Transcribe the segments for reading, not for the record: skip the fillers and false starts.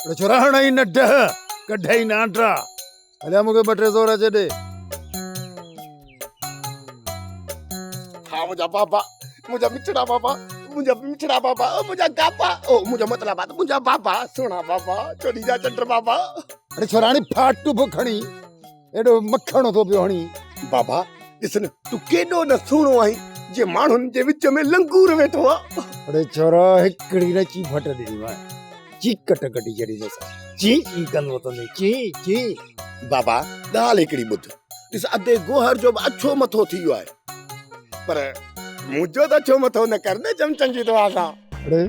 छोरा ही न डह कढई ना ट्रा हलिया मुके 2-3 अचे दे। हाँ मुझा बाबा, मुझा मिठड़ा बाबा, मुझा मिठड़ा बाबा, मुझा गापा, ओ मुझा मतलब बात, मुझा बाबा, सोना बाबा, चोरी जा चंद्र बाबा। अरे छोराणी फाट टू खणी एडो मक्खण तो पियो हणी। बाबा ॾिसन तू केॾो न सुहिणो आहीं जे माण्हुनि जे विच में लंगूर वेठो आहे। अरे छोरा हिकड़ी न ची फट ॾिनी मां ची कट कटी जड़ी जैसा ची ची कंदो तने ची ची। बाबा ॻाल्हि हिकिड़ी ॿुध, ॾिस अधे गोहर जो बि अछो मथो थी वियो आहे, पर मुंहिंजो त अछो मथो न कर न चमचनि जी दुआ सां। अरे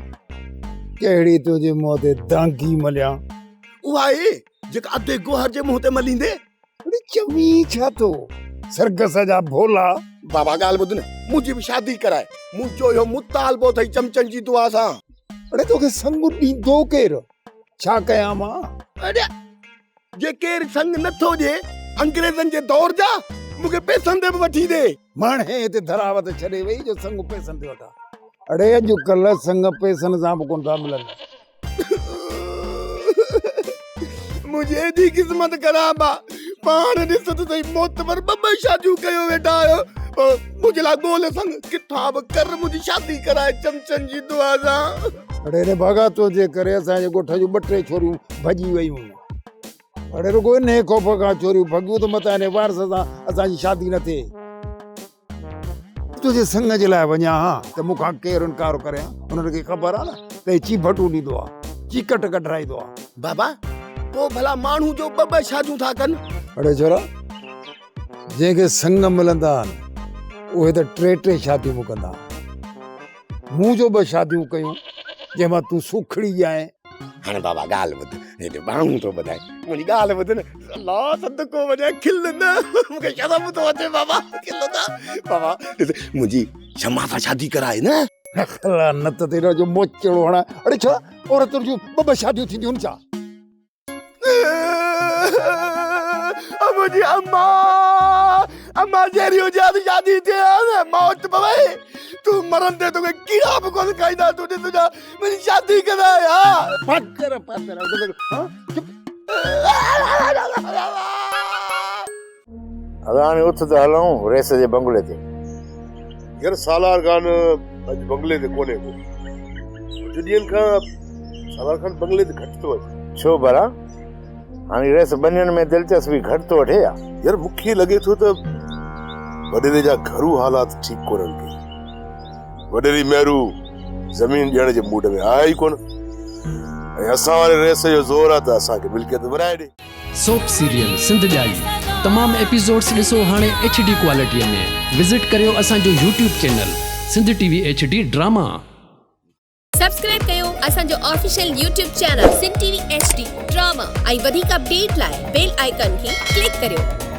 कहिड़ी तुंहिंजे मुंहं ते दांगी मलिया? उहा आहे जेका अधे गोहर जे मुंहं ते मलींदे। अरे चमी छा तो सरगस जा भोला। बाबा ॻाल्हि ॿुध न, मुंहिंजी बि शादी कराए, मुंहिंजो इहो मुतालबो अथई चमचनि जी दुआ सां। अरे तोखे संग ॾींदो केरु? छा कयां मां? अरे जे केरु संग नथो ॾे अंग्रेज़नि जे दौर जा, मूंखे पैसनि ते बि वठी ॾे। माणे हिते धरावत छॾे वई जो संग पैसनि ते वठां। अड़े अॼुकल्ह संग पैसनि सां बि कोन था मिलनि। मुंहिंजी एॾी क़िस्मत ख़राब आहे, पाण ॾिस त सही मोतबर ॿ शादियूं कयो वेठा आहियो, मुंहिंजे लाइ ॻोल्हे संग किथां बि कर मुंहिंजी शादी कराए चमचनि जी दुआ सां। अड़े रे भागा तो जे करे असांजे ॻोठ जूं 2-3 छोरियूं भॼी वयूं। अड़े रुगो इन ख़ौफ़ खां छोरियूं भॻियूं त मथां इन वारस सां असांजी शादी न थिए। तुंहिंजे संग जे लाइ वञा हा त मूंखां केरु इनकार करे? उन्हनि खे ख़बर आहे न त ची भटू ॾींदो आहे, चीकट कढाईंदो आहे। बाबा पोइ भला माण्हू जो 2 शादियूं था कनि। अड़े छोरा जंहिंखे संग मिलंदा आहिनि उहे त 3 शादियूं मुकंदा। मूं जो 2 शादियूं कयूं जंहिंमां तूं सुखड़ी आहे। हाणे बाबा ॻाल्हि ॿुध, हेॾे बाणू थो ॿुधाए, मुंहिंजी ॻाल्हि ॿुध न। अलाह सदको वञे खिल न, मूंखे शर्म थो अचे बाबा, खिल न। बाबा ॾिस मुंहिंजी शमा सां शादी कराए न। न त तेरा जो मोचड़ो हणा। अड़े छा औरत जूं 2 शादियूं थींदियूं छा? मुंहिंजी अम्मा जहिड़ी हुजे शादी थिए मौत पवे, तू मरंदे तोखे कीड़ा बि कोन खाईंदा। तूं ॾिस जा मुंहिंजी शादी कराए। पातर हाणे उथ त हलूं रेस जे बंगले ते। यार सालार खान अॼु बंगले ते कोन्हे को, ॾींहंनि खां सालार खान बंगले ते घटि थो अचे। छो भला हाणे रेस बनियुनि में दिलचस्पी घटि थो वठे या? यार मूंखे लॻे थो त वॾेरे जा घरू हालात ठीकु कोन्हनि के। वॾेरी मेहरू ज़मीन ॾियण जे मूड में आहे ई कोन, ऐं असां वारे रेस जो ज़ोर आहे त असांखे मिल्कियत विराए ॾे। सोप सीरियल सिंध जाई तमाम एपिसोड्स ॾिसो हाणे HD क्वालिटीअ में। विज़िट करियो असांजो YouTube channel Sindh TV HD drama. Subscribe कयो असांजो official YouTube channel Sindh TV HD drama ऐं वधीक अपडेट लाइ बेल आइकन खे क्लिक करियो।